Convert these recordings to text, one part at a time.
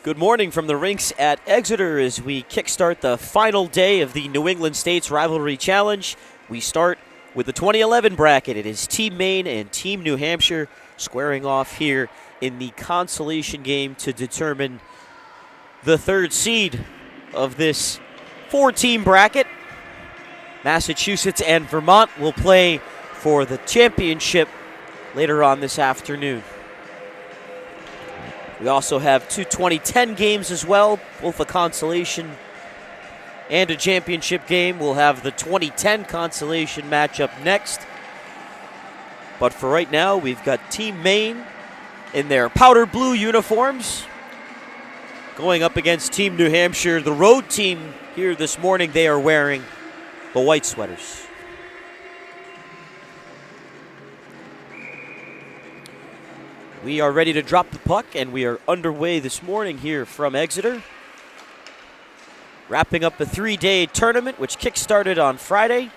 Good morning from the rinks at Exeter as we kickstart the final day of the New England States Rivalry Challenge. We start with the 2011 bracket. It is Team Maine and Team New Hampshire squaring off here in the consolation game to determine the third seed of this four-team bracket. Massachusetts and Vermont will play for the championship later on this afternoon. We also have two 2010 games as well, both a consolation and a championship game. We'll have the 2010 consolation matchup next. But for right now, we've got Team Maine in their powder blue uniforms going up against Team New Hampshire. The road team here this morning, they are wearing the white sweaters. We are ready to drop the puck, and we are underway this morning here from Exeter. Wrapping up a three-day tournament, which kick-started on Friday.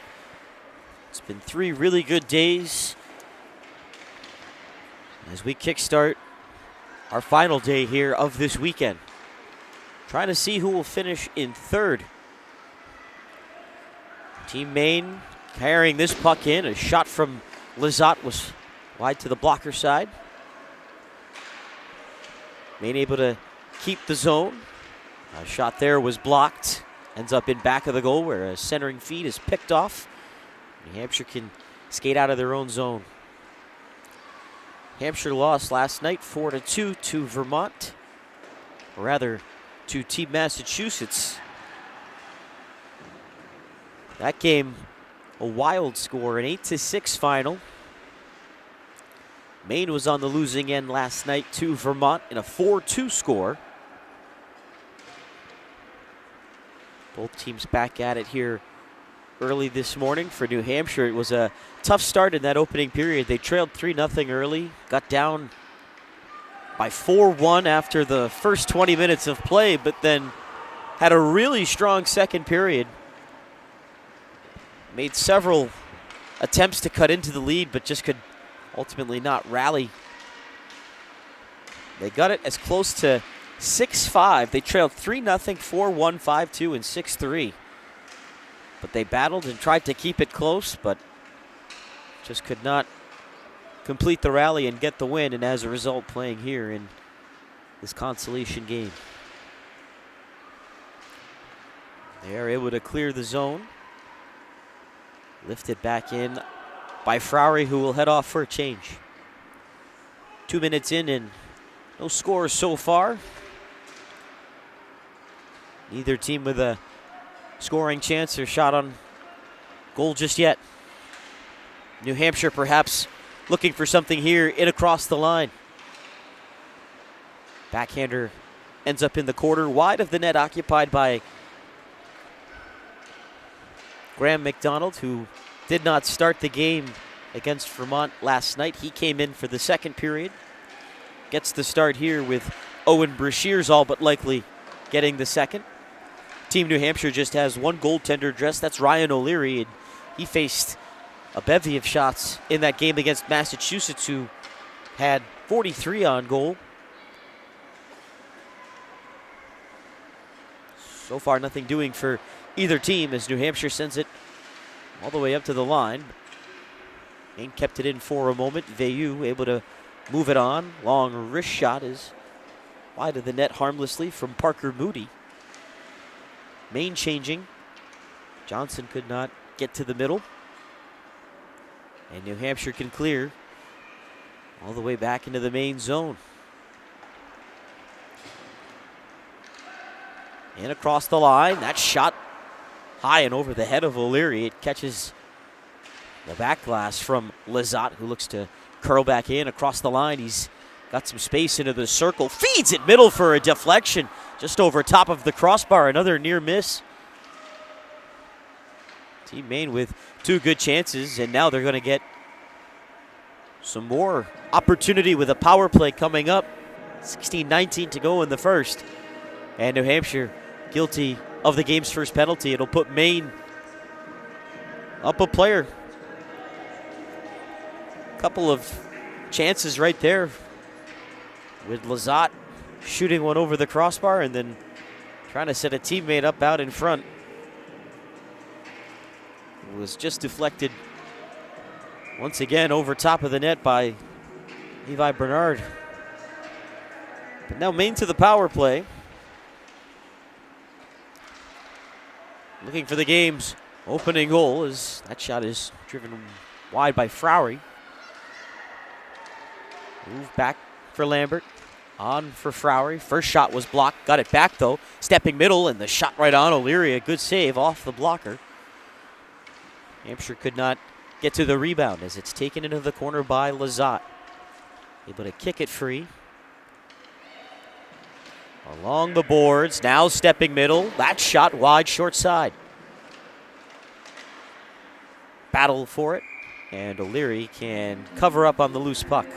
It's been 3 really good days as we kickstart our final day here of this weekend. Trying to see who will finish in third. Team Maine carrying this puck in. A shot from Lizotte was wide to the blocker side. Maine able to keep the zone. A shot there was blocked. Ends up in back of the goal where a centering feed is picked off. New Hampshire can skate out of their own zone. Hampshire lost last night 4-2 to Vermont. Or rather, to Team Massachusetts. That game, a wild score, an 8-6 final. Maine was on the losing end last night to Vermont in a 4-2 score. Both teams back at it here early this morning. For New Hampshire, it was a tough start in that opening period. They trailed 3-0 early, got down by 4-1 after the first 20 minutes of play, but then had a really strong second period. Made several attempts to cut into the lead, but just could ultimately not rally. They got it as close to 6-5. They trailed 3-0, 4-1, 5-2, and 6-3. But they battled and tried to keep it close, but just could not complete the rally and get the win, and as a result, playing here in this consolation game. They are able to clear the zone. Lifted back in by Frowry, who will head off for a change. 2 minutes in and no scores so far. Neither team with a scoring chance or shot on goal just yet. New Hampshire perhaps looking for something here in across the line. Backhander ends up in the quarter, wide of the net, occupied by Graham McDonald, who did not start the game against Vermont last night. He came in for the second period. Gets the start here with Owen Brashears all but likely getting the second. Team New Hampshire just has one goaltender dressed. That's Ryan O'Leary, and he faced a bevy of shots in that game against Massachusetts, who had 43 on goal. So far, nothing doing for either team as New Hampshire sends it all the way up to the line. Maine kept it in for a moment. Veilleux able to move it on. Long wrist shot is wide of the net harmlessly from Parker Moody. Maine changing. Johnson could not get to the middle. And New Hampshire can clear all the way back into the main zone. And across the line, that shot high and over the head of O'Leary. It catches the back glass from Lizotte, who looks to curl back in across the line. He's got some space into the circle. Feeds it middle for a deflection. Just over top of the crossbar. Another near miss. Team Maine with 2 good chances, and now they're going to get some more opportunity with a power play coming up. 16-19 to go in the first. And New Hampshire guilty of the game's first penalty. It'll put Maine up a player. Couple of chances right there with Lizotte shooting one over the crossbar and then trying to set a teammate up out in front. It was just deflected once again over top of the net by Levi Bernard. But now Maine to the power play. Looking for the game's opening goal as that shot is driven wide by Frowry. Move back for Lambert. On for Frowry. First shot was blocked. Got it back though. Stepping middle and the shot right on O'Leary. A good save off the blocker. Hampshire could not get to the rebound as it's taken into the corner by Lazat. Able to kick it free. Along the boards. Now stepping middle. That shot wide short side. Battle for it. And O'Leary can cover up on the loose puck.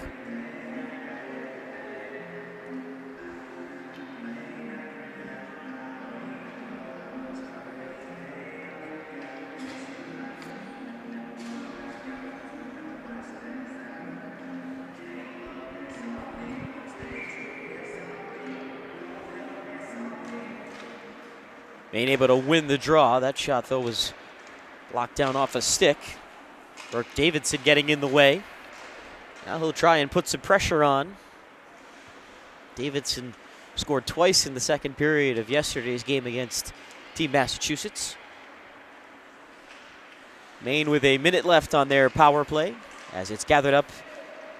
Maine able to win the draw. That shot, though, was blocked down off a stick. Burke Davidson getting in the way. Now he'll try and put some pressure on. Davidson scored twice in the second period of yesterday's game against Team Massachusetts. Maine with a minute left on their power play as it's gathered up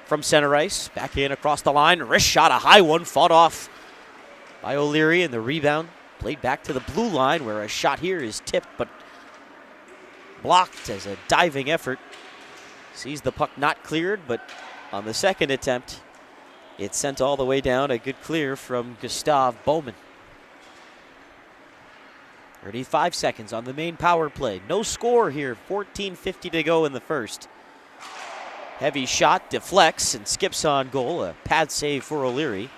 from center ice. Back in across the line. Wrist shot, a high one, fought off by O'Leary, and the rebound played back to the blue line where a shot here is tipped but blocked as a diving effort. Sees the puck not cleared, but on the second attempt, it's sent all the way down. A good clear from Gustav Bowman. 35 seconds on the Maine power play. No score here, 14:50 to go in the first. Heavy shot, deflects, and skips on goal. A pad save for O'Leary.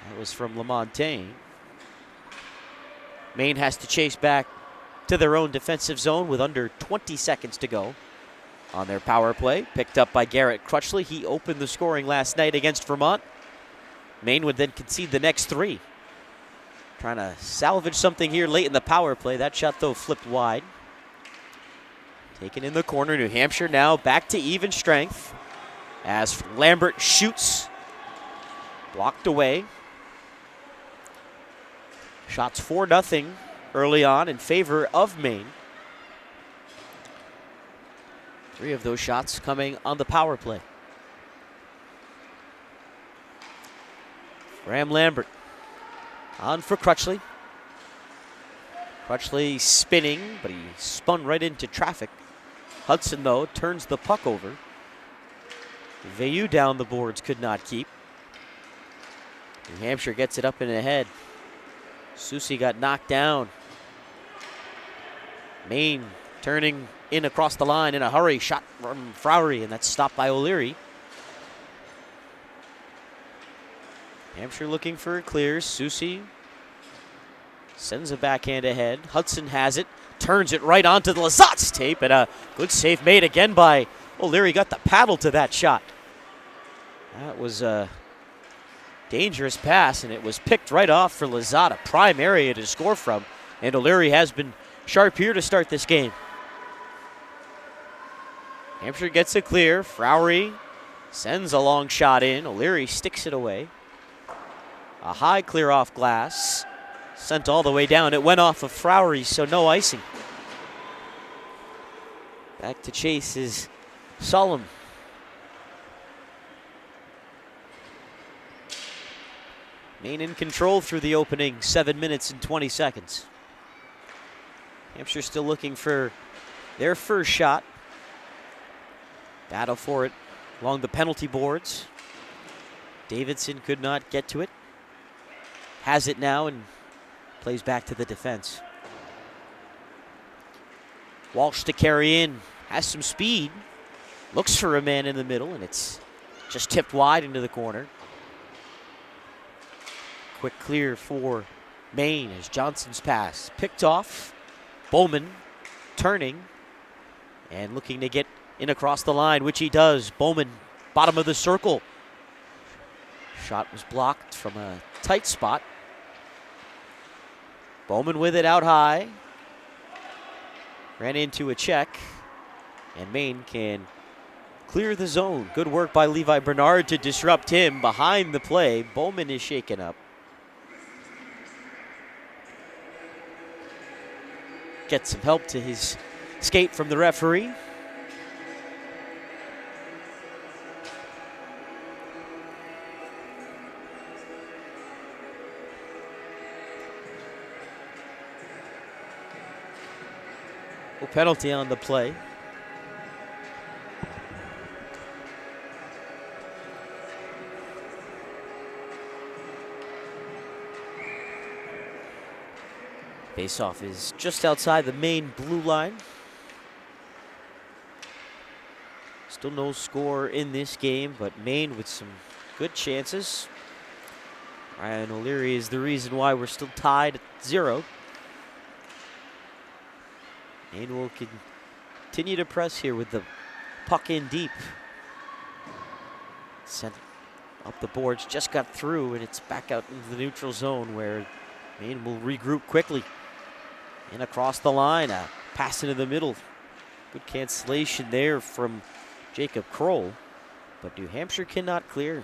That was from LaMontagne. Maine has to chase back to their own defensive zone with under 20 seconds to go on their power play. Picked up by Garrett Crutchley. He opened the scoring last night against Vermont. Maine would then concede the next three. Trying to salvage something here late in the power play. That shot, though, flipped wide. Taken in the corner. New Hampshire now back to even strength as Lambert shoots. Blocked away. Shots 4-0 early on in favor of Maine. 3 of those shots coming on the power play. Graham Lambert on for Crutchley. Crutchley spinning, but he spun right into traffic. Hudson, though, turns the puck over. Veilleux down the boards could not keep. New Hampshire gets it up and ahead. Susi got knocked down. Maine turning in across the line in a hurry. Shot from Frowry, and that's stopped by O'Leary. Hampshire looking for a clear. Susi sends a backhand ahead. Hudson has it. Turns it right onto the Lazat's tape, and a good save made again by O'Leary. Got the paddle to that shot. That was a dangerous pass, and it was picked right off for Lazat, a prime area to score from. And O'Leary has been sharp here to start this game. Hampshire gets it clear. Frowry sends a long shot in. O'Leary sticks it away. A high clear off glass. Sent all the way down. It went off of Frowry, so no icing. Back to chase is Solom. Maine in control through the opening 7 minutes and 20 seconds. Hampshire still looking for their first shot. Battle for it along the penalty boards. Davidson could not get to it. Has it now and plays back to the defense. Walsh to carry in. Has some speed. Looks for a man in the middle, and it's just tipped wide into the corner. Quick clear for Maine as Johnson's pass picked off. Bowman turning and looking to get in across the line, which he does. Bowman, bottom of the circle. Shot was blocked from a tight spot. Bowman with it out high. Ran into a check. And Maine can clear the zone. Good work by Levi Bernard to disrupt him behind the play. Bowman is shaken up. Gets some help to his skate from the referee. No penalty on the play. Faceoff is just outside the main blue line. Still no score in this game, but Maine with some good chances. Ryan O'Leary is the reason why we're still tied at 0. Maine will continue to press here with the puck in deep. Sent up the boards, just got through, and it's back out into the neutral zone where Maine will regroup quickly. And across the line, a pass into the middle. Good cancellation there from Jacob Kroll, but New Hampshire cannot clear.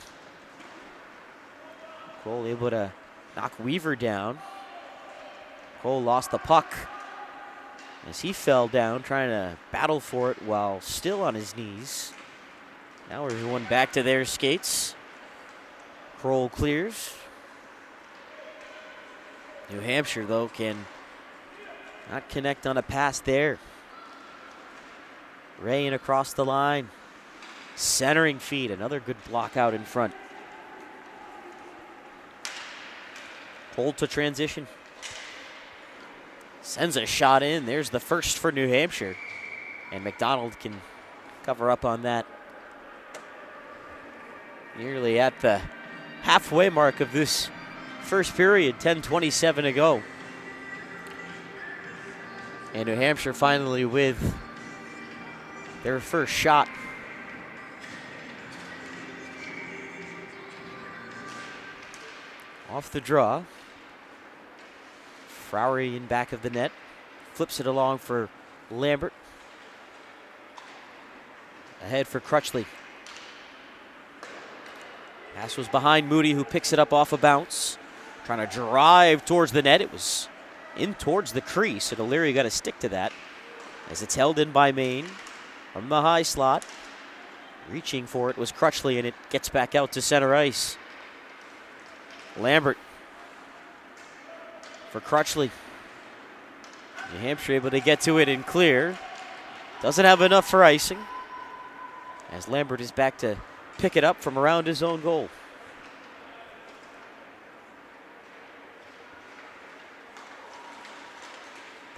Kroll able to knock Weaver down. Kroll lost the puck as he fell down, trying to battle for it while still on his knees. Now everyone back to their skates. Kroll clears. New Hampshire, though, can not connect on a pass there. Ray in across the line. Centering feed, another good block out in front. Pulled to transition. Sends a shot in. There's the first for New Hampshire. And McDonald can cover up on that. Nearly at the halfway mark of this first period, 10:27 to go. And New Hampshire finally with their first shot. Off the draw. Frowery in back of the net. Flips it along for Lambert. Ahead for Crutchley. Pass was behind Moody, who picks it up off a bounce. Trying to drive towards the net. It was in towards the crease, and O'Leary got to stick to that as it's held in by Maine from the high slot. Reaching for it was Crutchley, and it gets back out to center ice. Lambert for Crutchley. New Hampshire able to get to it and clear. Doesn't have enough for icing, as Lambert is back to pick it up from around his own goal.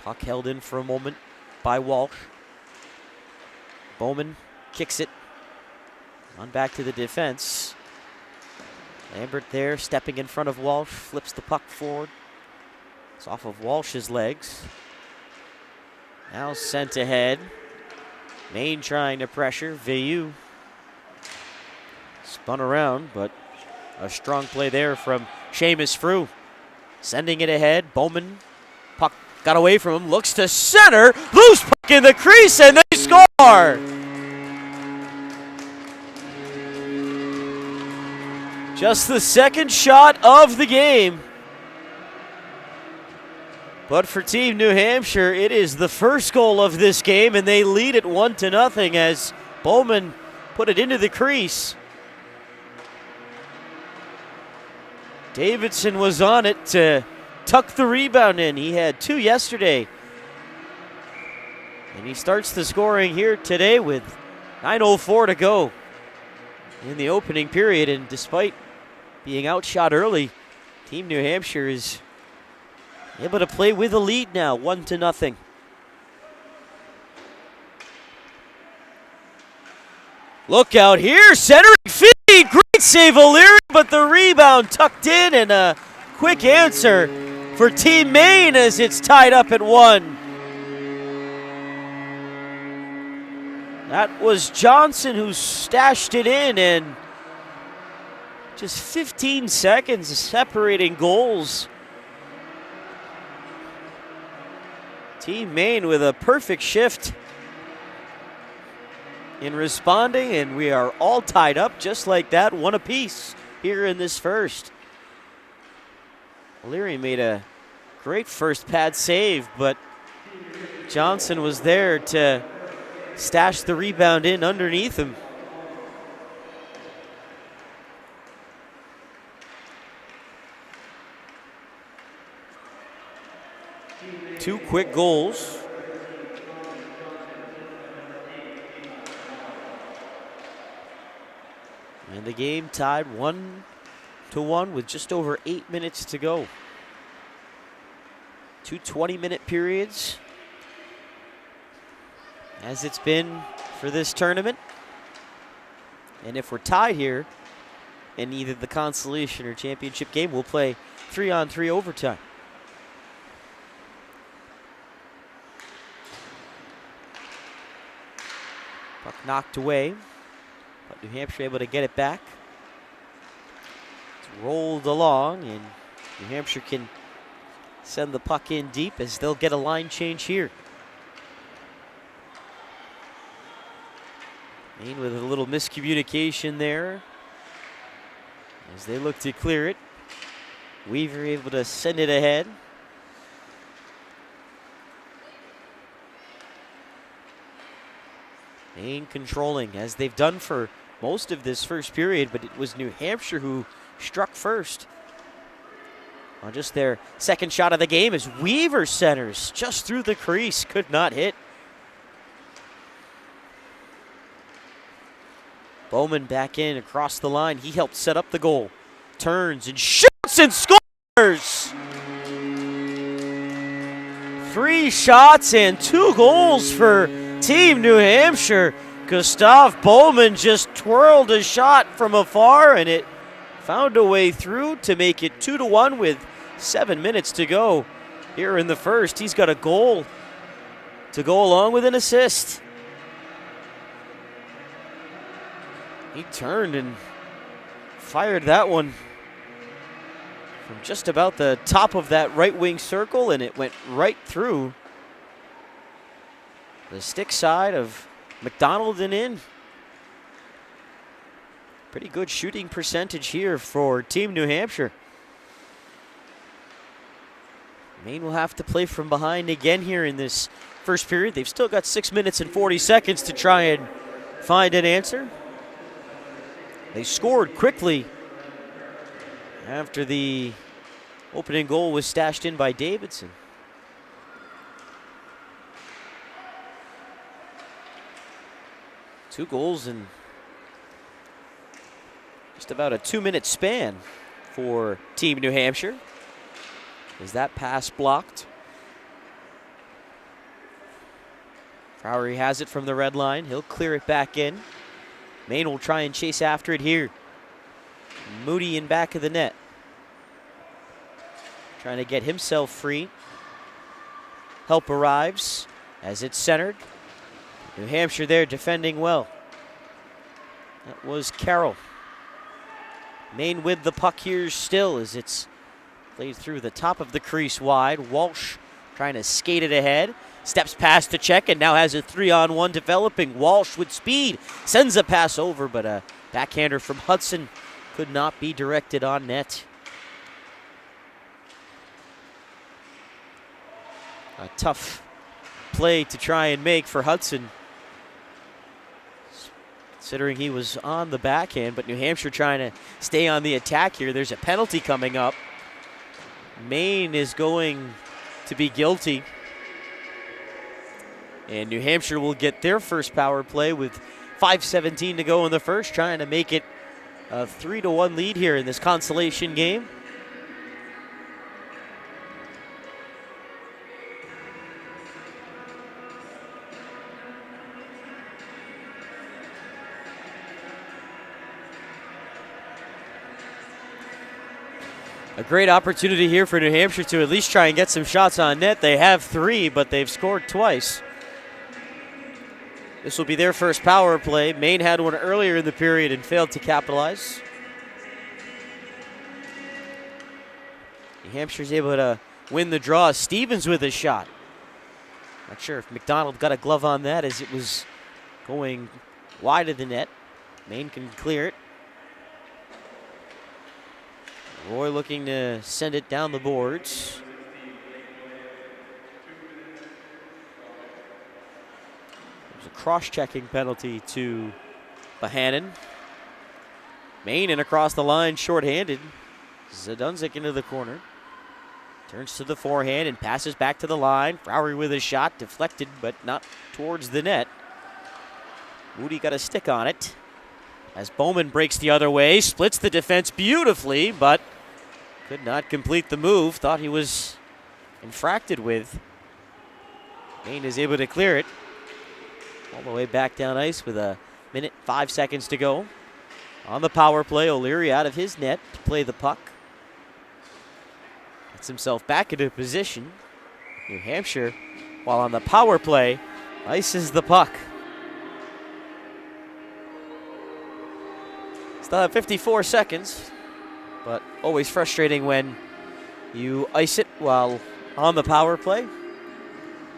Puck held in for a moment by Walsh. Bowman kicks it. On back to the defense. Lambert there, stepping in front of Walsh, flips the puck forward. It's off of Walsh's legs. Now sent ahead. Maine trying to pressure. Veilleux spun around, but a strong play there from Seamus Frew. Sending it ahead. Bowman, puck got away from him, looks to center. Loose puck in the crease, and they score! Just the second shot of the game. But for Team New Hampshire, it is the first goal of this game, and they lead it 1-0 as Bowman put it into the crease. Davidson was on it to tuck the rebound in. He had 2 yesterday. And he starts the scoring here today with 9:04 to go in the opening period. And despite being outshot early, Team New Hampshire is able to play with a lead now, 1-0. Look out here, centering feed, great save O'Leary, but the rebound tucked in, and a quick answer for Team Maine as it's tied up at 1. That was Johnson who stashed it in, and Just 15 seconds separating goals. Team Maine with a perfect shift in responding, and we are all tied up just like that, one apiece here in this first. O'Leary made a great first pad save, but Johnson was there to stash the rebound in underneath him. Two quick goals. And the game tied 1-1 with just over 8 minutes to go. Two 20-minute periods, as it's been for this tournament. And if we're tied here in either the consolation or championship game, we'll play 3-on-3 overtime. Puck knocked away, but New Hampshire able to get it back. It's rolled along, and New Hampshire can send the puck in deep as they'll get a line change here. Maine with a little miscommunication there as they look to clear it. Weaver able to send it ahead. Maine controlling, as they've done for most of this first period, but it was New Hampshire who struck first. On just their second shot of the game as Weaver centers just through the crease, could not hit. Bowman back in across the line. He helped set up the goal. Turns and shoots and scores! 3 shots and 2 goals for Team New Hampshire. Gustav Bowman just twirled a shot from afar, and it found a way through to make it 2-1 with 7 minutes to go here in the first. He's got a goal to go along with an assist. He turned and fired that one from just about the top of that right wing circle, and it went right through the stick side of McDonald and in. Pretty good shooting percentage here for Team New Hampshire. Maine will have to play from behind again here in this first period. They've still got 6 minutes and 40 seconds to try and find an answer. They scored quickly after the opening goal was stashed in by Davidson. Two goals in just about a 2-minute span for Team New Hampshire. Is that pass blocked? Fowry has it from the red line. He'll clear it back in. Maine will try and chase after it here. Moody in back of the net. Trying to get himself free. Help arrives as it's centered. New Hampshire there defending well. That was Carroll. Maine with the puck here still as it's played through the top of the crease wide. Walsh trying to skate it ahead. Steps past to check and now has a 3-on-1 developing. Walsh with speed sends a pass over, but a backhander from Hudson could not be directed on net. A tough play to try and make for Hudson, considering he was on the backhand, but New Hampshire trying to stay on the attack here. There's a penalty coming up. Maine is going to be guilty, and New Hampshire will get their first power play with 5:17 to go in the first, trying to make it a 3-1 lead here in this consolation game. A great opportunity here for New Hampshire to at least try and get some shots on net. They have 3, but they've scored twice. This will be their first power play. Maine had one earlier in the period and failed to capitalize. New Hampshire's able to win the draw. Stevens with a shot. Not sure if McDonald got a glove on that as it was going wide of the net. Maine can clear it. Roy looking to send it down the boards. There's a cross-checking penalty to Bohannon. Maine and across the line, shorthanded. Zadunzik into the corner. Turns to the forehand and passes back to the line. Frowery with a shot, deflected, but not towards the net. Moody got a stick on it. As Bowman breaks the other way, splits the defense beautifully, but could not complete the move. Thought he was infracted with. Maine is able to clear it. All the way back down ice with a minute, 5 seconds to go. On the power play, O'Leary out of his net to play the puck. Gets himself back into position. New Hampshire, while on the power play, ices the puck. Still have 54 seconds, but always frustrating when you ice it while on the power play.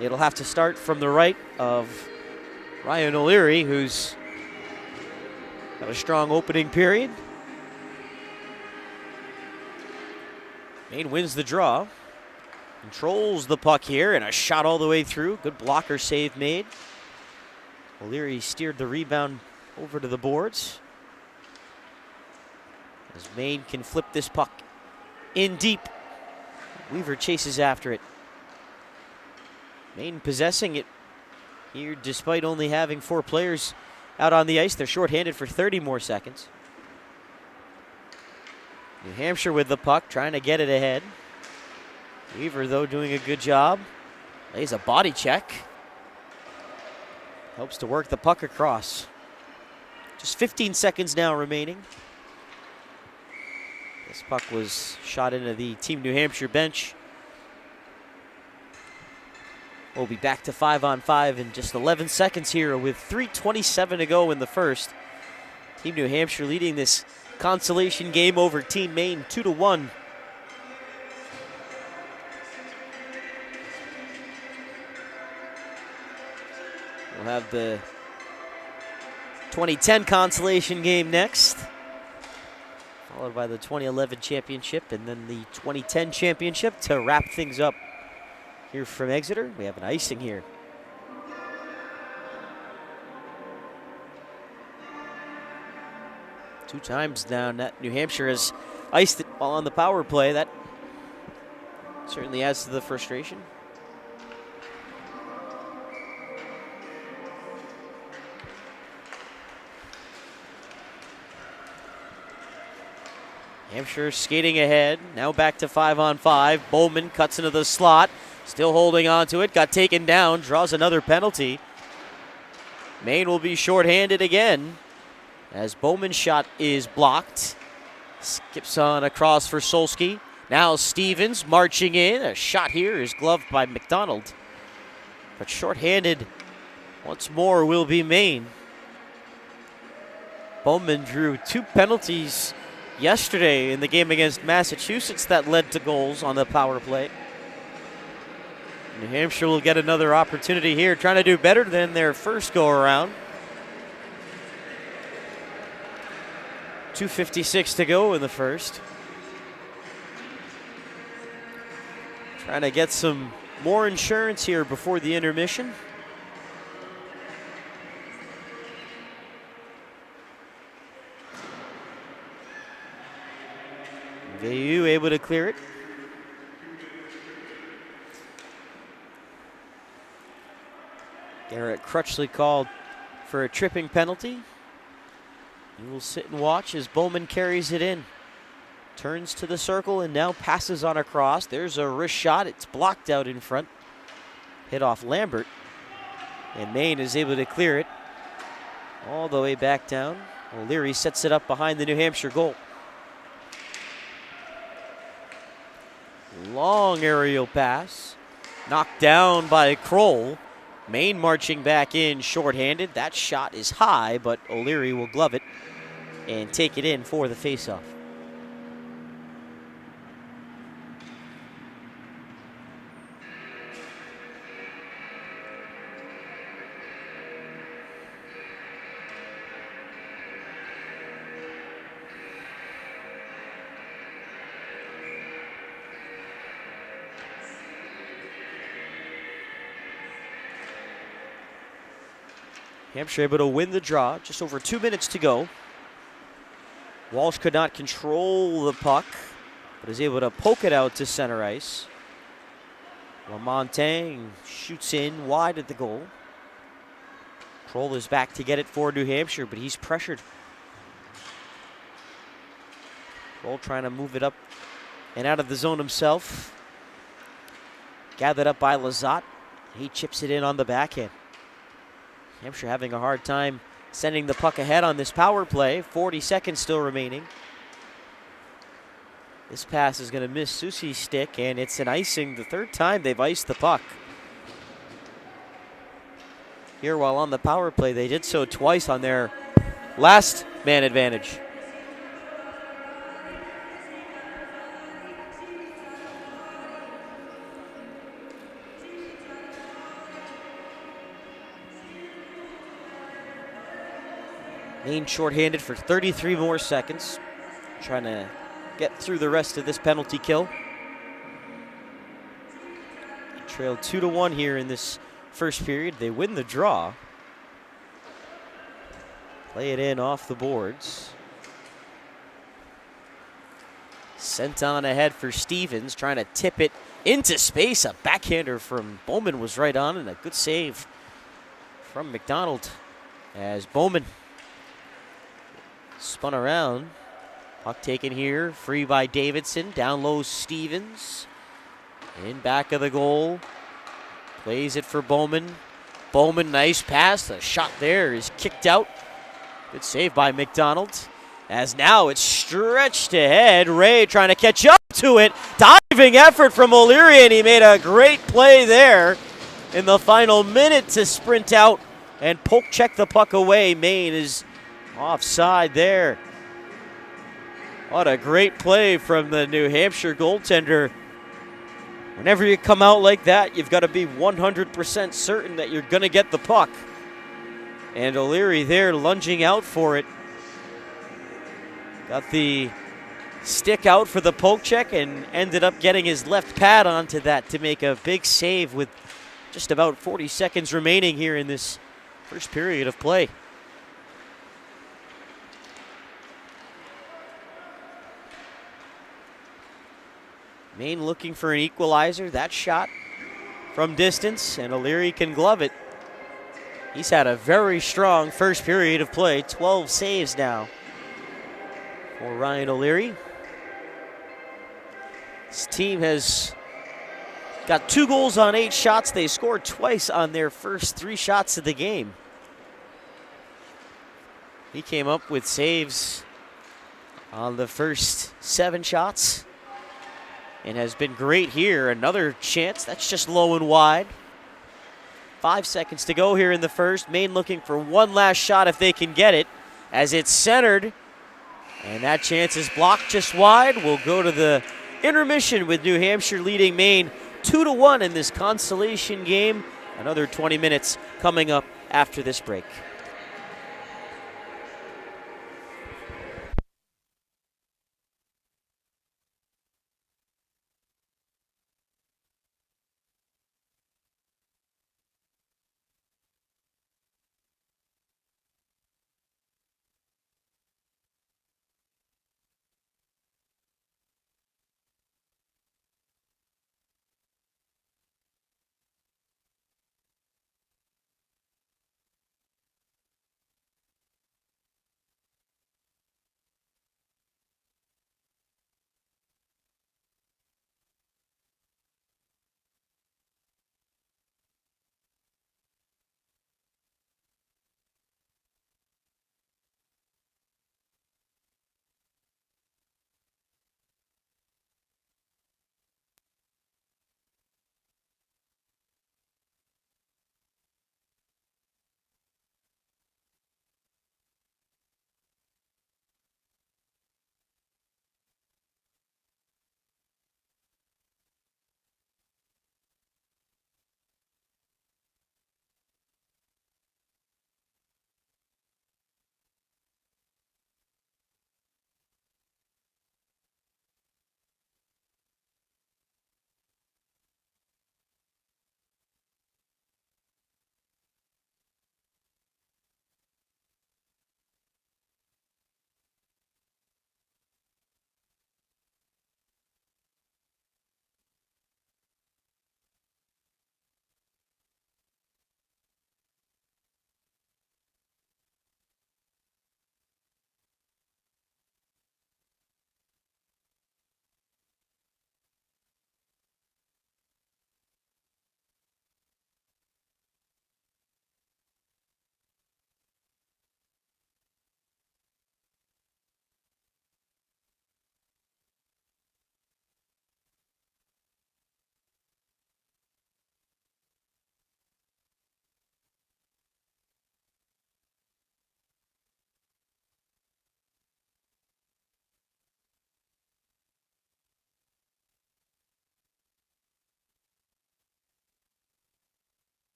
It'll have to start from the right of Ryan O'Leary, who's got a strong opening period. Maine wins the draw. Controls the puck here, and a shot all the way through. Good blocker save made. O'Leary steered the rebound over to the boards. As Maine can flip this puck in deep. Weaver chases after it. Maine possessing it here despite only having 4 players out on the ice. They're shorthanded for 30 more seconds. New Hampshire with the puck, trying to get it ahead. Weaver, though, doing a good job. Lays a body check. Helps to work the puck across. Just 15 seconds now remaining. This puck was shot into the Team New Hampshire bench. We'll be back to 5-on-5 in just 11 seconds here with 3:27 to go in the first. Team New Hampshire leading this consolation game over Team Maine 2-1. We'll have the 2010 consolation game next, followed by the 2011 championship and then the 2010 championship to wrap things up here from Exeter. We have an icing here. Two times now New Hampshire has iced it while on the power play. That certainly adds to the frustration. Hampshire skating ahead. Now back to 5-on-5. Bowman cuts into the slot. Still holding on to it. Got taken down. Draws another penalty. Maine will be shorthanded again as Bowman's shot is blocked. Skips on across for Solski. Now Stevens marching in. A shot here is gloved by McDonald. But shorthanded once more will be Maine. Bowman drew 2 penalties yesterday in the game against Massachusetts that led to goals on the power play. New Hampshire will get another opportunity here, trying to do better than their first go-around. 2:56 to go in the first. Trying to get some more insurance here before the intermission. Veilleux able to clear it. Garrett Crutchley called for a tripping penalty. You will sit and watch as Bowman carries it in. Turns to the circle and now passes on across. There's a wrist shot. It's blocked out in front. Hit off Lambert. And Maine is able to clear it all the way back down. O'Leary sets it up behind the New Hampshire goal. Long aerial pass. Knocked down by Kroll. Maine marching back in shorthanded. That shot is high, but O'Leary will glove it and take it in for the faceoff. Hampshire able to win the draw. Just over 2 minutes to go. Walsh could not control the puck, but is able to poke it out to center ice. Lamontagne shoots in wide at the goal. Kroll is back to get it for New Hampshire, but he's pressured. Kroll trying to move it up and out of the zone himself. Gathered up by Lazat. He chips it in on the backhand. Hampshire having a hard time sending the puck ahead on this power play. 40 seconds still remaining. This pass is going to miss Soucy's stick, and it's an icing. The third time they've iced the puck. Here, while on the power play, they did so twice on their last man advantage. Maine shorthanded for 33 more seconds. Trying to get through the rest of this penalty kill. Trailed 2-1 here in this first period. They win the draw. Play it in off the boards. Sent on ahead for Stevens, trying to tip it into space. A backhander from Bowman was right on, and a good save from McDonald as Bowman spun around. Puck taken here, free by Davidson. Down low, Stevens. In back of the goal. Plays it for Bowman. Bowman, nice pass. The shot there is kicked out. Good save by McDonald. As now it's stretched ahead. Ray trying to catch up to it. Diving effort from O'Leary, and he made a great play there in the final minute to sprint out and poke check the puck away. Maine is offside there. What a great play from the New Hampshire goaltender. Whenever you come out like that, you've got to be 100% certain that you're going to get the puck. And O'Leary there lunging out for it. Got the stick out for the poke check and ended up getting his left pad onto that to make a big save with just about 40 seconds remaining here in this first period of play. Maine looking for an equalizer. That shot from distance, and O'Leary can glove it. He's had a very strong first period of play. 12 saves now for Ryan O'Leary. This team has got 2 goals on 8 shots. They scored twice on their first 3 shots of the game. He came up with saves on the first 7 shots and has been great here. Another chance. That's just low and wide. 5 seconds to go here in the first. Maine looking for one last shot if they can get it, as it's centered. And that chance is blocked just wide. We'll go to the intermission with New Hampshire leading Maine 2-1 in this consolation game. Another 20 minutes coming up after this break.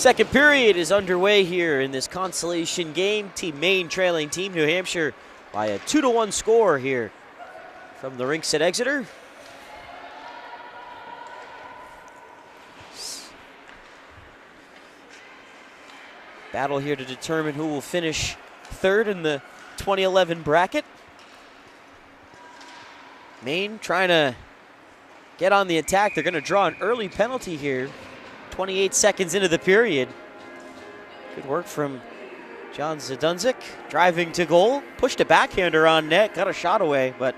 Second period is underway here in this consolation game. Team Maine trailing Team New Hampshire by a 2-1 score here from the rinks at Exeter. Battle here to determine who will finish third in the 2011 bracket. Maine trying to get on the attack. They're going to draw an early penalty here. 28 seconds into the period. Good work from John Zadunzik. Driving to goal. Pushed a backhander on net. Got a shot away, but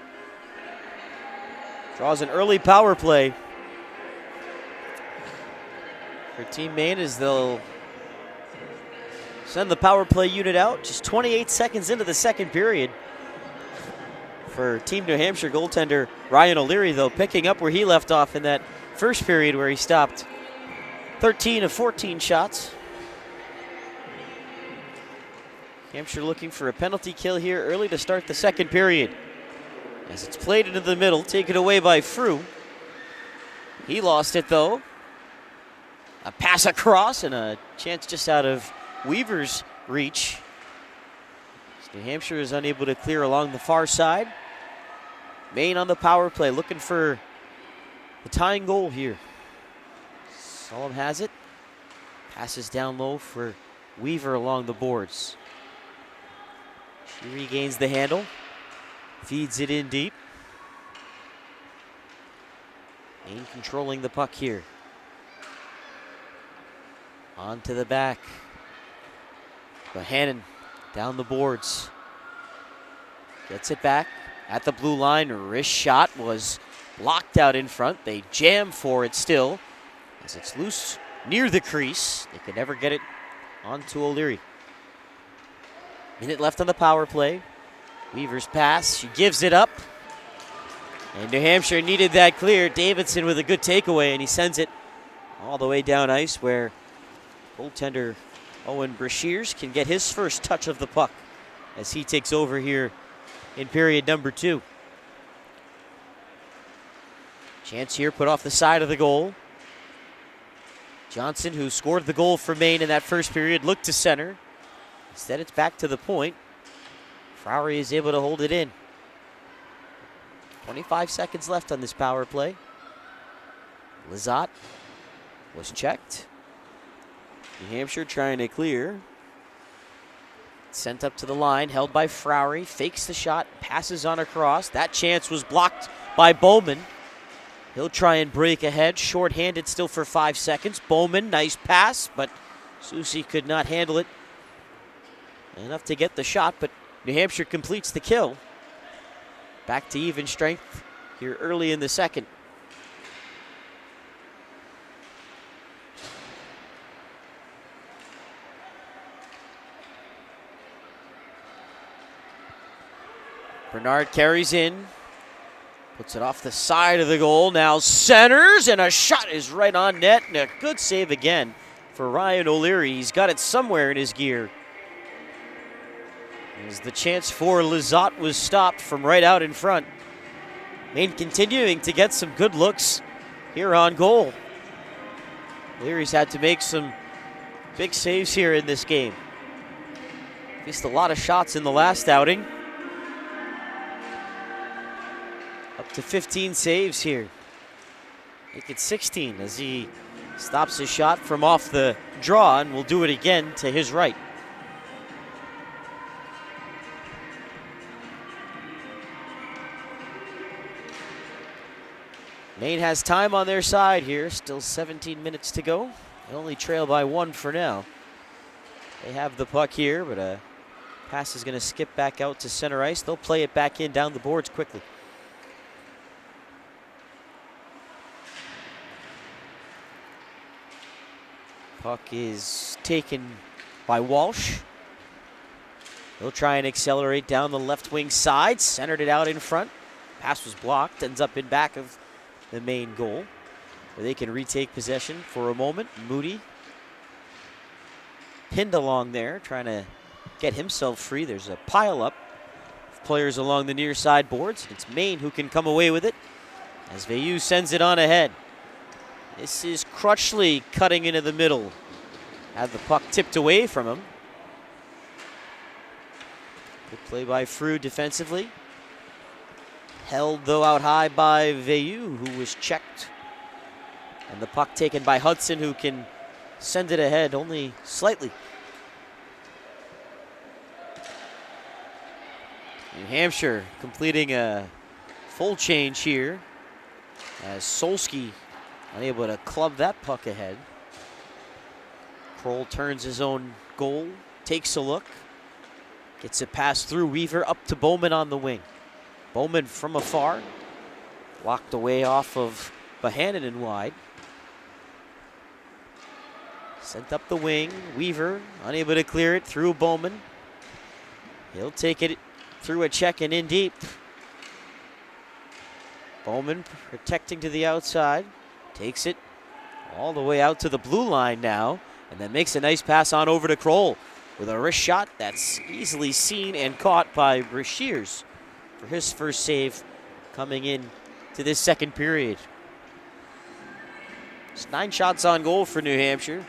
draws an early power play for Team Maine as they'll send the power play unit out. Just 28 seconds into the second period. For Team New Hampshire goaltender Ryan O'Leary, though, picking up where he left off in that first period where he stopped 13 of 14 shots. Hampshire looking for a penalty kill here early to start the second period. As it's played into the middle, taken away by Frew. He lost it, though. A pass across and a chance just out of Weaver's reach. New Hampshire is unable to clear along the far side. Maine on the power play, looking for the tying goal here. Solom has it. Passes down low for Weaver along the boards. She regains the handle. Feeds it in deep. Maine controlling the puck here. On to the back. Bohannon down the boards. Gets it back at the blue line. Wrist shot was blocked out in front. They jam for it still as it's loose near the crease. They could never get it onto O'Leary. Minute left on the power play. Weaver's pass. She gives it up. And New Hampshire needed that clear. Davidson with a good takeaway, and he sends it all the way down ice where goaltender Owen Brashears can get his first touch of the puck as he takes over here in period number 2. Chance here put off the side of the goal. Johnson, who scored the goal for Maine in that first period, looked to center. Instead, it's back to the point. Frowry is able to hold it in. 25 seconds left on this power play. Lizotte was checked. New Hampshire trying to clear. Sent up to the line, held by Frowry. Fakes the shot, passes on across. That chance was blocked by Bowman. He'll try and break ahead. Short-handed still for 5 seconds. Bowman, nice pass, but Susie could not handle it enough to get the shot, but New Hampshire completes the kill. Back to even strength here early in the second. Bernard carries in, puts it off the side of the goal, now centers, and a shot is right on net, and a good save again for Ryan O'Leary. He's got it somewhere in his gear. As the chance for Lizotte was stopped from right out in front. Maine continuing to get some good looks here on goal. O'Leary's had to make some big saves here in this game. Missed a lot of shots in the last outing. Up to 15 saves here. Make it 16 as he stops his shot from off the draw and will do it again to his right. Maine has time on their side here. Still 17 minutes to go. They only trail by 1 for now. They have the puck here, but a pass is going to skip back out to center ice. They'll play it back in down the boards quickly. Puck is taken by Walsh. He'll try and accelerate down the left wing side. Centered it out in front. Pass was blocked. Ends up in back of the main goal, where they can retake possession for a moment. Moody pinned along there, trying to get himself free. There's a pile-up of players along the near side boards. It's Maine who can come away with it as Veilleux sends it on ahead. This is Crutchley cutting into the middle. Had the puck tipped away from him. Good play by Frew defensively. Held, though, out high by Veilleux, who was checked. And the puck taken by Hudson, who can send it ahead only slightly. New Hampshire completing a full change here as Solski unable to club that puck ahead. Kroll turns his own goal, takes a look, gets it passed through Weaver up to Bowman on the wing. Bowman from afar, locked away off of Bohannon and wide. Sent up the wing, Weaver unable to clear it through Bowman. He'll take it through a check and in deep. Bowman protecting to the outside, takes it all the way out to the blue line now, and then makes a nice pass on over to Kroll with a wrist shot that's easily seen and caught by Brashears for his first save coming in to this second period. It's 9 shots on goal for New Hampshire.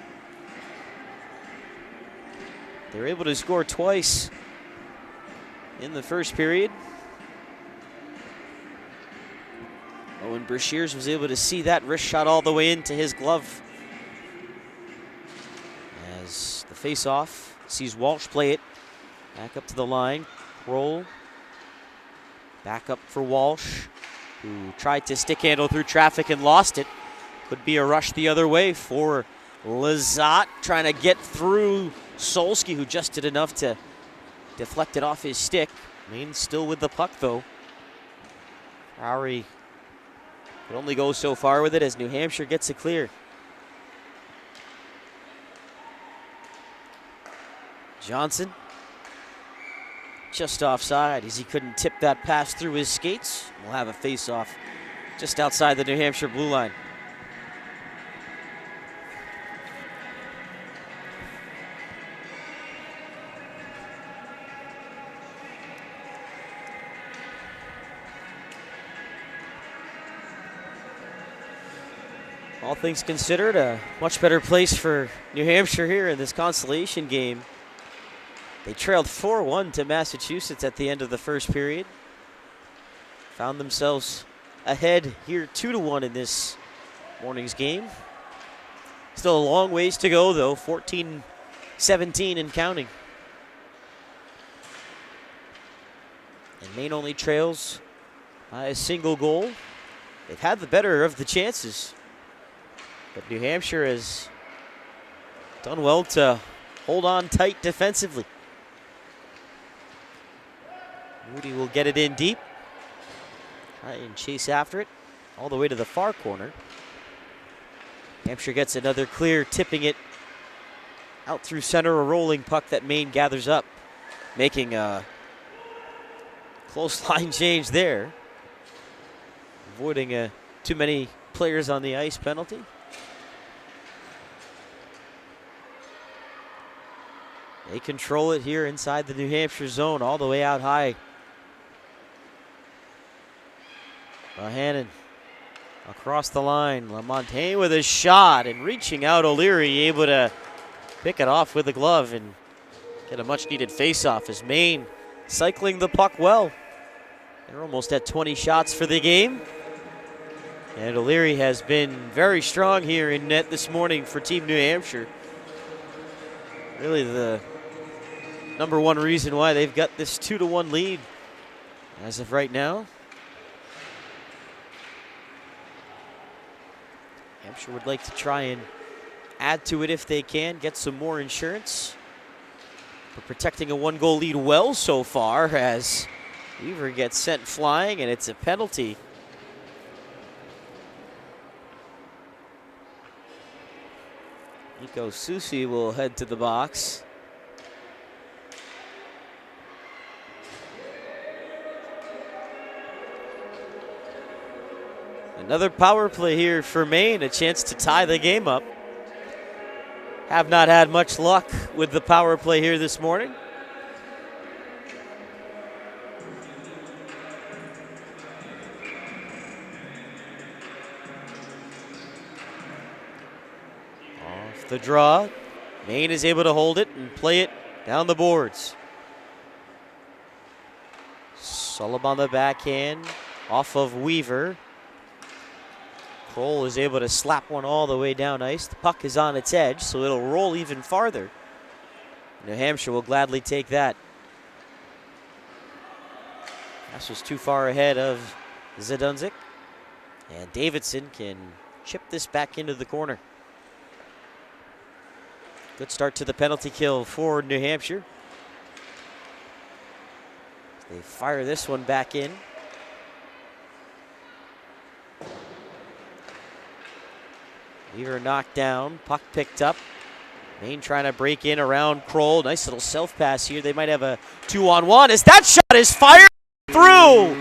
They're able to score twice in the first period. Owen Brashears was able to see that wrist shot all the way into his glove. As the face-off sees Walsh play it back up to the line. Kroll back up for Walsh, who tried to stick handle through traffic and lost it. Could be a rush the other way for Lizotte, trying to get through Solski, who just did enough to deflect it off his stick. Maine still with the puck, though. Lowry could only go so far with it as New Hampshire gets it clear. Johnson just offside as he couldn't tip that pass through his skates. We'll have a face-off just outside the New Hampshire blue line. All things considered, a much better place for New Hampshire here in this consolation game. They trailed 4-1 to Massachusetts at the end of the first period. Found themselves ahead here 2-1 in this morning's game. Still a long ways to go, though, 14-17 and counting. And Maine only trails by a single goal. They've had the better of the chances, but New Hampshire has done well to hold on tight defensively. Moody will get it in deep. Try and chase after it all the way to the far corner. Hampshire gets another clear, tipping it out through center, a rolling puck that Maine gathers up, making a close line change there, avoiding too many players on the ice penalty. They control it here inside the New Hampshire zone, all the way out high. Bohannon across the line. LaMontagne with a shot, and reaching out, O'Leary able to pick it off with the glove and get a much-needed face-off as Maine cycling the puck well. They're almost at 20 shots for the game. And O'Leary has been very strong here in net this morning for Team New Hampshire. Really the number one reason why they've got this 2-1 lead as of right now. Hampshire would like to try and add to it if they can, get some more insurance. But protecting a 1-goal lead well so far as Weaver gets sent flying, and it's a penalty. Nico Susi will head to the box. Another power play here for Maine, a chance to tie the game up. Have not had much luck with the power play here this morning. Off the draw, Maine is able to hold it and play it down the boards. Sullivan on the backhand, off of Weaver. Kroll is able to slap one all the way down ice. The puck is on its edge, so it'll roll even farther. New Hampshire will gladly take that. This was too far ahead of Zdunzik. And Davidson can chip this back into the corner. Good start to the penalty kill for New Hampshire. They fire this one back in. Weaver knocked down, puck picked up. Maine trying to break in around Kroll. Nice little self-pass here. They might have a 2-on-1 as that shot is fired through.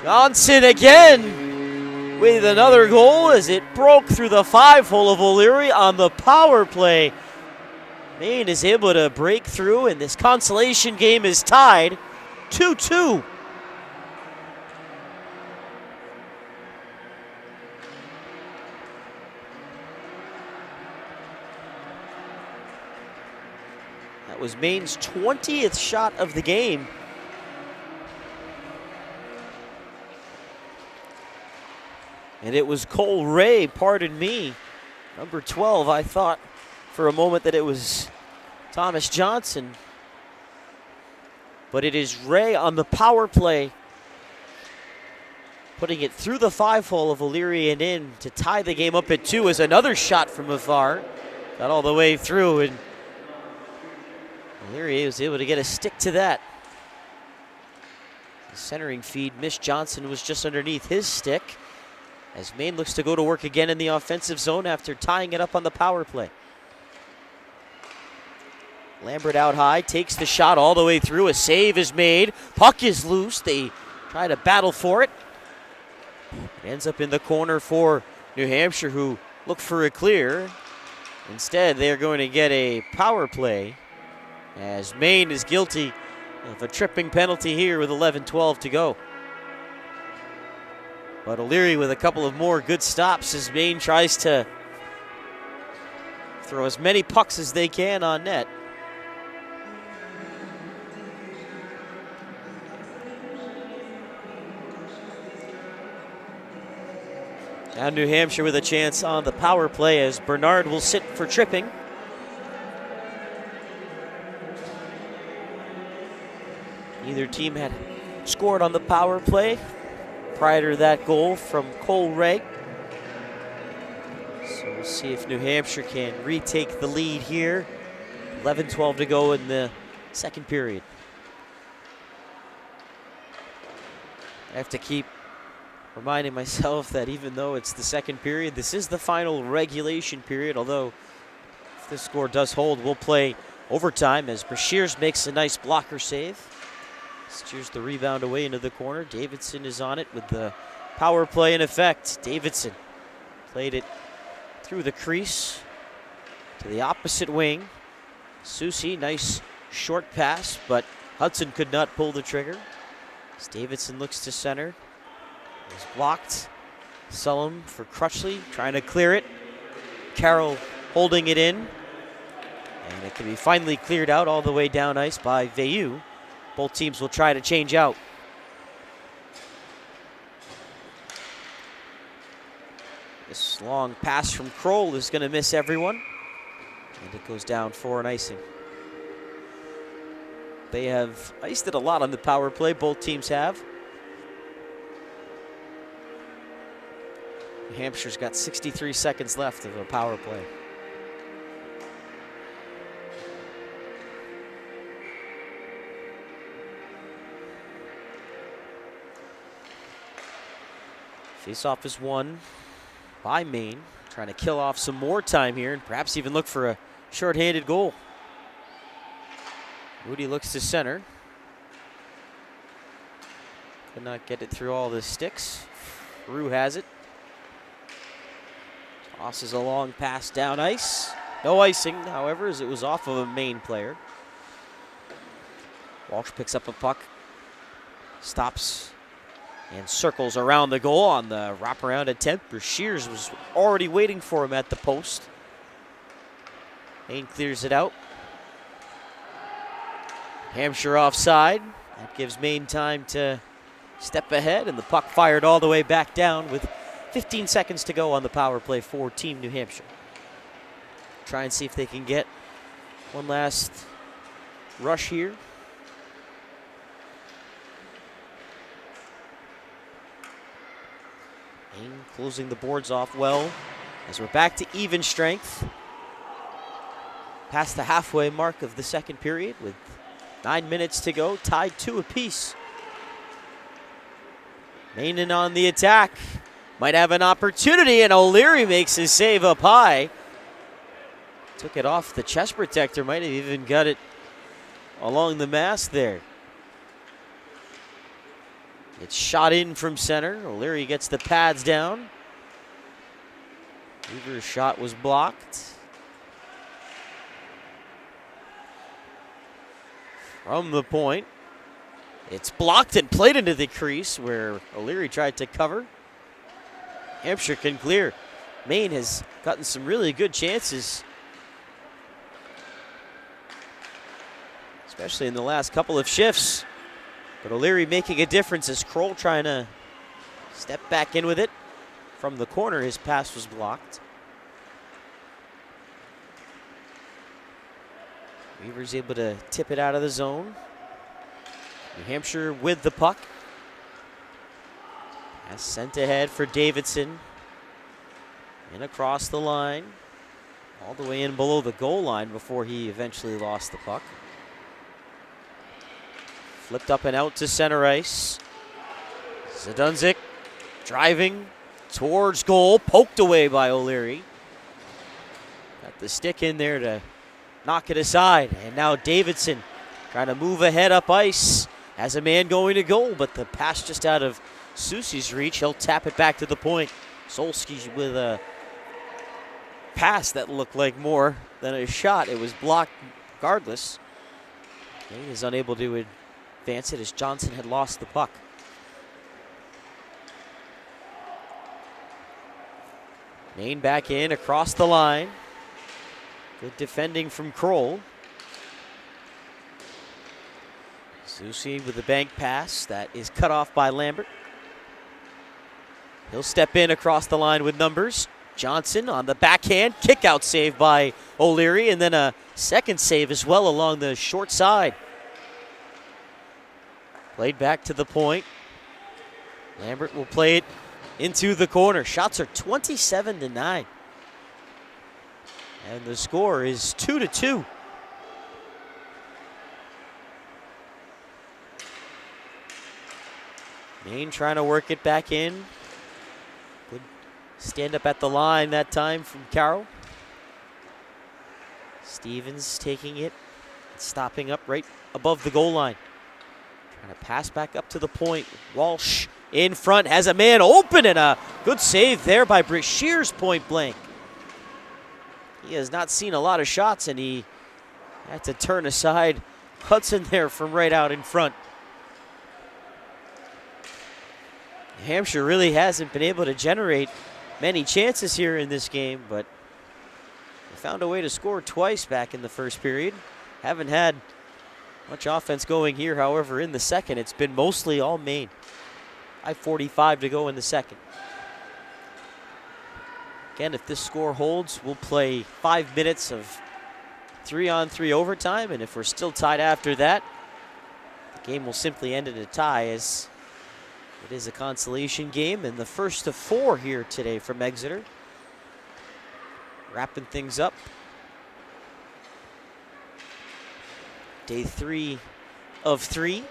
Johnson again with another goal as it broke through the 5-hole of O'Leary on the power play. Maine is able to break through, and this consolation game is tied 2-2. That was Maine's 20th shot of the game. And it was Cole Ray, pardon me, number 12. I thought for a moment that it was Thomas Johnson. But it is Ray on the power play, putting it through the 5-hole of O'Leary and in to tie the game up at 2 as another shot from afar. Got all the way through, and O'Leary was able to get a stick to that. The centering feed missed. Johnson was just underneath his stick, as Maine looks to go to work again in the offensive zone after tying it up on the power play. Lambert out high, takes the shot all the way through. A save is made. Puck is loose. They try to battle for it. It ends up in the corner for New Hampshire, who look for a clear. Instead, they are going to get a power play, as Maine is guilty of a tripping penalty here with 11:12 to go. But O'Leary with a couple of more good stops as Maine tries to throw as many pucks as they can on net. Now New Hampshire with a chance on the power play as Bernard will sit for tripping. Neither team had scored on the power play prior to that goal from Cole Ray. So we'll see if New Hampshire can retake the lead here. 11:12 to go in the second period. I have to keep reminding myself that even though it's the second period, this is the final regulation period, although if this score does hold, we'll play overtime as Brashears makes a nice blocker save. Steers the rebound away into the corner. Davidson is on it with the power play in effect. Davidson played it through the crease to the opposite wing. Susi, nice short pass, but Hudson could not pull the trigger. As Davidson looks to center. It was blocked. Sullum for Crutchley, trying to clear it. Carroll holding it in. And it can be finally cleared out all the way down ice by Veilleux. Both teams will try to change out. This long pass from Kroll is going to miss everyone. And it goes down for an icing. They have iced it a lot on the power play, both teams have. New Hampshire's got 63 seconds left of a power play. Face-off is won by Maine, trying to kill off some more time here and perhaps even look for a shorthanded goal. Moody looks to center. Could not get it through all the sticks. Rue has it. Tosses a long pass down ice. No icing, however, as it was off of a Maine player. Walsh picks up a puck. Stops and circles around the goal on the wraparound attempt. Brashears was already waiting for him at the post. Maine clears it out. Hampshire offside. That gives Maine time to step ahead, and the puck fired all the way back down with 15 seconds to go on the power play for Team New Hampshire. Try and see if they can get one last rush here. Maine closing the boards off well as we're back to even strength. Past the halfway mark of the second period with 9 minutes to go, tied 2 apiece. Maine in on the attack. Might have an opportunity, and O'Leary makes his save up high. Took it off the chest protector, might have even got it along the mast there. It's shot in from center. O'Leary gets the pads down. Weaver's shot was blocked. From the point, it's blocked and played into the crease where O'Leary tried to cover. Hampshire can clear. Maine has gotten some really good chances, especially in the last couple of shifts. But O'Leary making a difference as Kroll trying to step back in with it. From the corner, his pass was blocked. Weaver's able to tip it out of the zone. New Hampshire with the puck. Pass sent ahead for Davidson. And across the line. All the way in below the goal line before he eventually lost the puck. Flipped up and out to center ice. Zadunzik driving towards goal. Poked away by O'Leary. Got the stick in there to knock it aside. And now Davidson trying to move ahead up ice. Has a man going to goal, but the pass just out of Soucy's reach. He'll tap it back to the point. Solsky with a pass that looked like more than a shot. It was blocked regardless. Maine is unable to advance it as Johnson had lost the puck. Maine back in across the line. Good defending from Kroll. Soucy with the bank pass that is cut off by Lambert. He'll step in across the line with numbers. Johnson on the backhand, kick out save by O'Leary, and then a second save as well along the short side. Played back to the point. Lambert will play it into the corner. Shots are 27-9. And the score is 2-2. Maine trying to work it back in. Good stand up at the line that time from Carroll. Stevens taking it, stopping up right above the goal line. Trying to pass back up to the point. Walsh in front, has a man open, and a good save there by Brashear's point blank. He has not seen a lot of shots, and he had to turn aside Hudson there from right out in front. New Hampshire really hasn't been able to generate many chances here in this game, but they found a way to score twice back in the first period. Haven't had much offense going here, however, in the second. It's been mostly all Maine. 5:45 to go in the second. Again, if this score holds, we'll play 5 minutes of 3-on-3 overtime, and if we're still tied after that, the game will simply end in a tie, as it is a consolation game, and the first of 4 here today from Exeter. Wrapping things up. Day 3 of 3,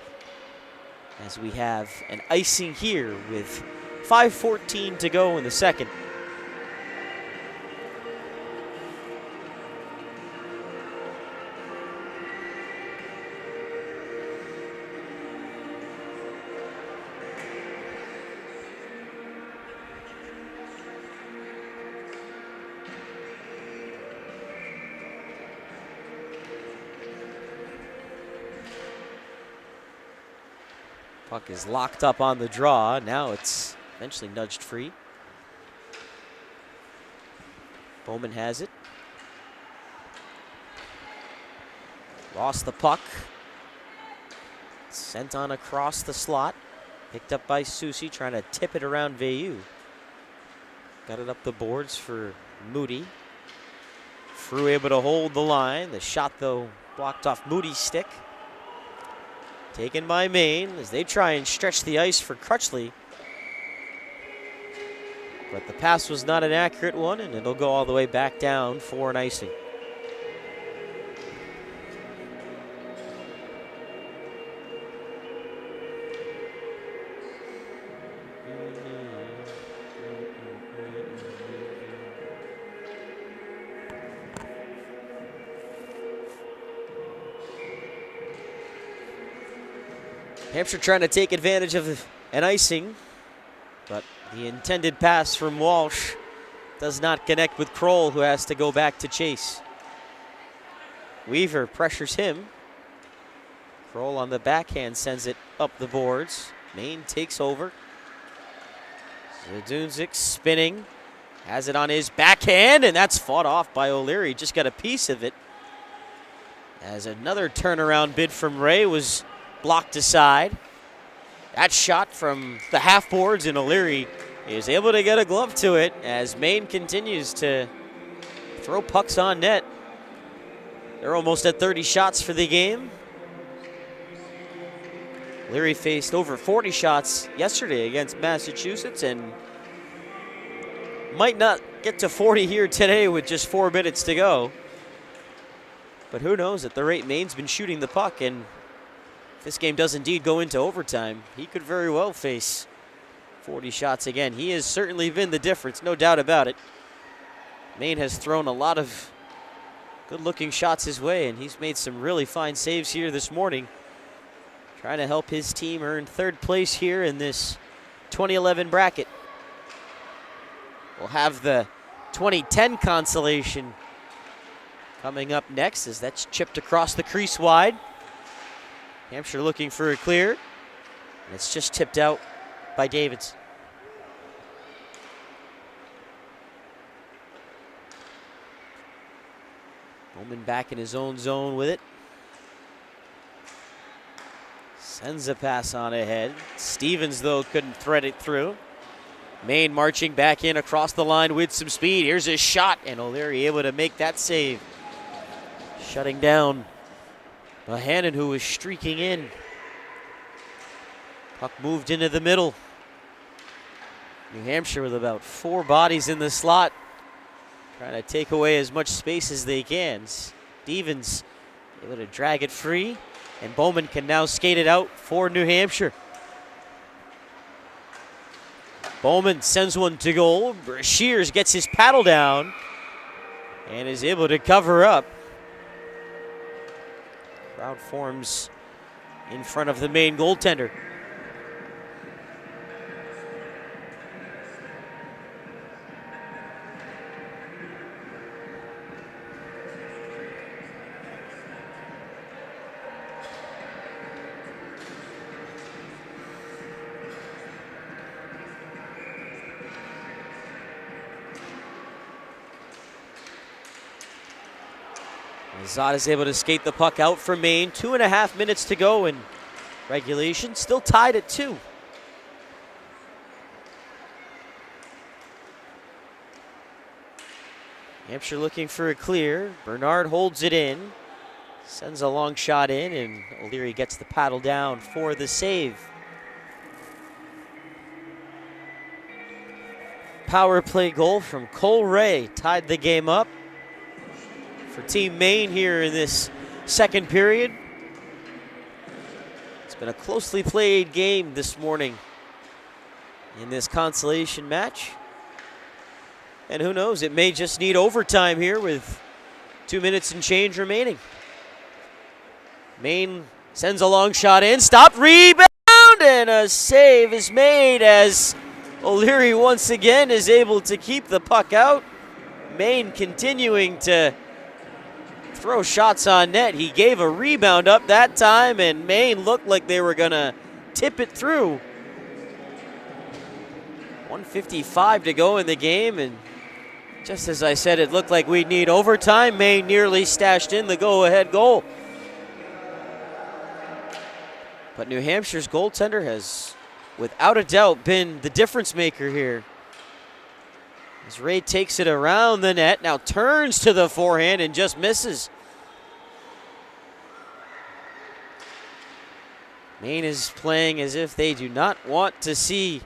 as we have an icing here with 5:14 to go in the second. Puck is locked up on the draw. Now it's eventually nudged free. Bowman has it. Lost the puck. Sent on across the slot. Picked up by Susi, trying to tip it around Veilleux. Got it up the boards for Moody. Frew able to hold the line. The shot, though, blocked off Moody's stick. Taken by Maine as they try and stretch the ice for Crutchley. But the pass was not an accurate one, and it'll go all the way back down for an icing. Hampshire trying to take advantage of an icing, but the intended pass from Walsh does not connect with Kroll, who has to go back to chase. Weaver pressures him. Kroll on the backhand sends it up the boards. Maine takes over. Zadunzik spinning, has it on his backhand, and that's fought off by O'Leary. Just got a piece of it. As another turnaround bid from Ray was blocked aside. That shot from the half boards, and O'Leary is able to get a glove to it as Maine continues to throw pucks on net. They're almost at 30 shots for the game. O'Leary faced over 40 shots yesterday against Massachusetts and might not get to 40 here today with just 4 minutes to go. But who knows, at the rate Maine's been shooting the puck, and if this game does indeed go into overtime, he could very well face 40 shots again. He has certainly been the difference, no doubt about it. Maine has thrown a lot of good-looking shots his way, and he's made some really fine saves here this morning, trying to help his team earn third place here in this 2011 bracket. We'll have the 2010 Consolation coming up next as that's chipped across the crease wide. Hampshire looking for a clear, and it's just tipped out by Davids. Bowman back in his own zone with it. Sends a pass on ahead. Stevens, though, couldn't thread it through. Maine marching back in across the line with some speed. Here's his shot, and O'Leary able to make that save. Shutting down Bohannon, who was streaking in. Puck moved into the middle. New Hampshire with about 4 bodies in the slot, trying to take away as much space as they can. Stevens able to drag it free, and Bowman can now skate it out for New Hampshire. Bowman sends one to goal. Shears gets his paddle down and is able to cover up. Crowd forms in front of the Maine goaltender. Zod is able to skate the puck out for Maine. 2.5 minutes to go in regulation. Still tied at 2. Hampshire looking for a clear. Bernard holds it in. Sends a long shot in, and O'Leary gets the paddle down for the save. Power play goal from Cole Ray tied the game up for Team Maine here in this second period. It's been a closely played game this morning in this consolation match. And who knows, it may just need overtime here with 2 minutes and change remaining. Maine sends a long shot in, stopped, rebound, and a save is made as O'Leary once again is able to keep the puck out. Maine continuing to throw shots on net. He gave a rebound up that time, and Maine looked like they were going to tip it through. 1:55 to go in the game, and just as I said, it looked like we'd need overtime. Maine nearly stashed in the go-ahead goal. But New Hampshire's goaltender has, without a doubt, been the difference maker here. As Ray takes it around the net, now turns to the forehand and just misses. Maine is playing as if they do not want to see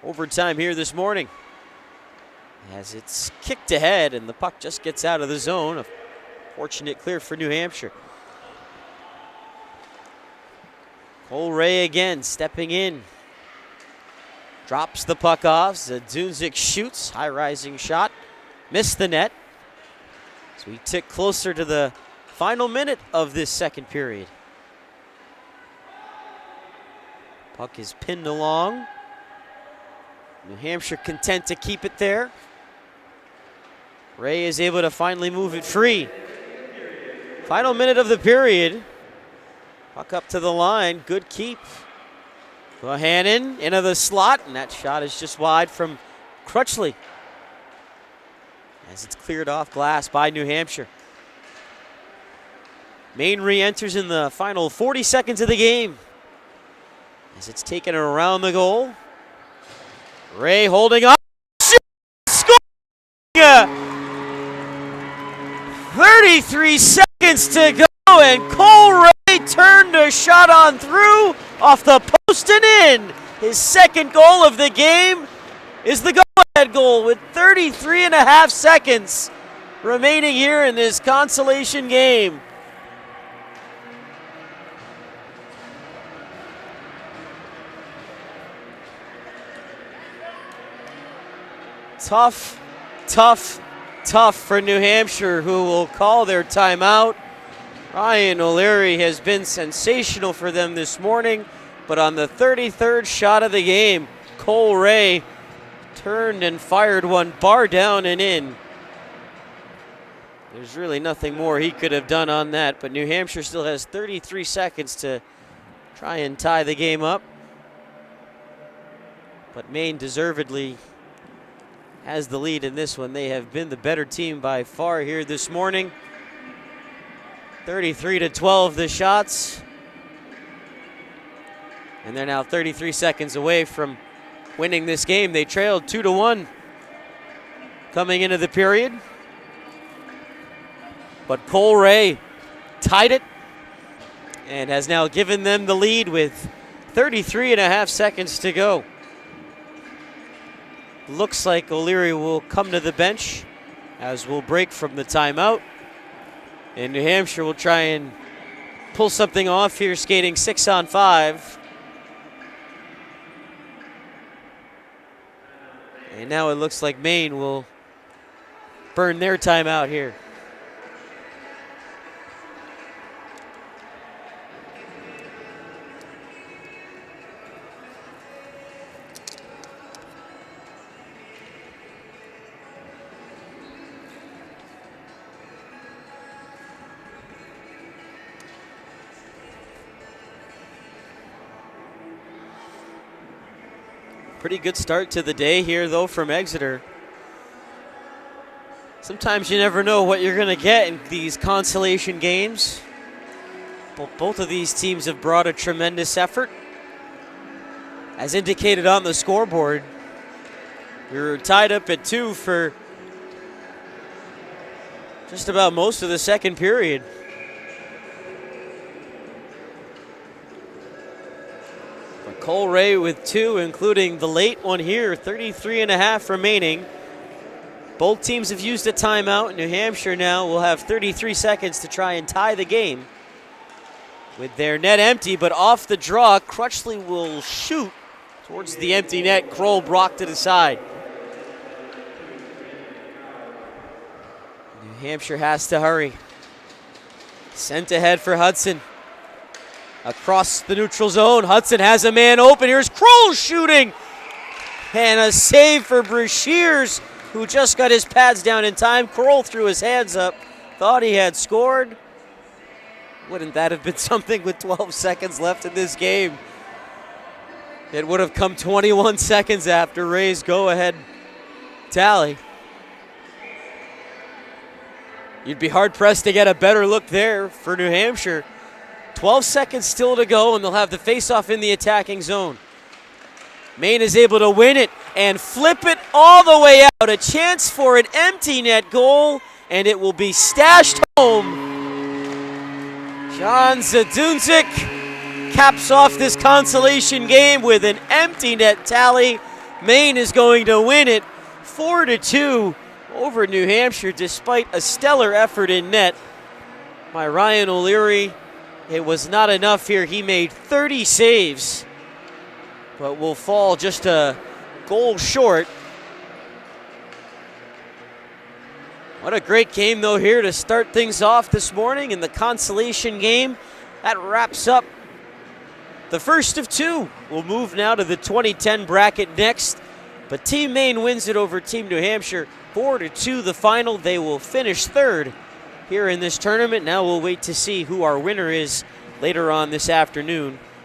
overtime here this morning. As it's kicked ahead and the puck just gets out of the zone. A fortunate clear for New Hampshire. Cole Ray again stepping in. Drops the puck off. Zadunzik shoots. High rising shot. Missed the net. So we tick closer to the final minute of this second period. Puck is pinned along. New Hampshire content to keep it there. Ray is able to finally move it free. Final minute of the period. Puck up to the line. Good keep. Bohannon into the slot, and that shot is just wide from Crutchley. As it's cleared off glass by New Hampshire. Maine re-enters in the final 40 seconds of the game. As it's taken around the goal. Ray holding up. Scoring! 33 seconds to go, and Cole Ray turned a shot on through off the post and in. His second goal of the game is the go-ahead goal with 33 and a half seconds remaining here in this consolation game. Tough, tough, tough for New Hampshire, who will call their timeout. Ryan O'Leary has been sensational for them this morning, but on the 33rd shot of the game, Cole Ray turned and fired one bar down and in. There's really nothing more he could have done on that, but New Hampshire still has 33 seconds to try and tie the game up. But Maine deservedly has the lead in this one. They have been the better team by far here this morning. 33-12 the shots. And they're now 33 seconds away from winning this game. They trailed 2-1 coming into the period. But Cole Ray tied it and has now given them the lead with 33 and a half seconds to go. Looks like O'Leary will come to the bench as we'll break from the timeout. And New Hampshire will try and pull something off here, skating 6-on-5. And now it looks like Maine will burn their timeout here. Pretty good start to the day here, though, from Exeter. Sometimes you never know what you're going to get in these consolation games. Both of these teams have brought a tremendous effort. As indicated on the scoreboard, we were tied up at 2 for just about most of the second period. Cole Ray with 2, including the late one here, 33 and a half remaining. Both teams have used a timeout. New Hampshire now will have 33 seconds to try and tie the game. With their net empty, but off the draw, Crutchley will shoot towards the empty net. Kroll blocked to the side. New Hampshire has to hurry. Sent ahead for Hudson. Across the neutral zone, Hudson has a man open. Here's Kroll shooting. And a save for Brashears, who just got his pads down in time. Kroll threw his hands up, thought he had scored. Wouldn't that have been something with 12 seconds left in this game? It would have come 21 seconds after Ray's go-ahead tally. You'd be hard-pressed to get a better look there for New Hampshire. 12 seconds still to go, and they'll have the face-off in the attacking zone. Maine is able to win it and flip it all the way out. A chance for an empty net goal, and it will be stashed home. John Zadunzik caps off this consolation game with an empty net tally. Maine is going to win it 4-2 over New Hampshire despite a stellar effort in net by Ryan O'Leary. It was not enough here. He made 30 saves, but will fall just a goal short. What a great game, though, here to start things off this morning in the consolation game. That wraps up the first of two. We'll move now to the 2010 bracket next. But Team Maine wins it over Team New Hampshire 4-2 the final. They will finish third here in this tournament. Now we'll wait to see who our winner is later on this afternoon.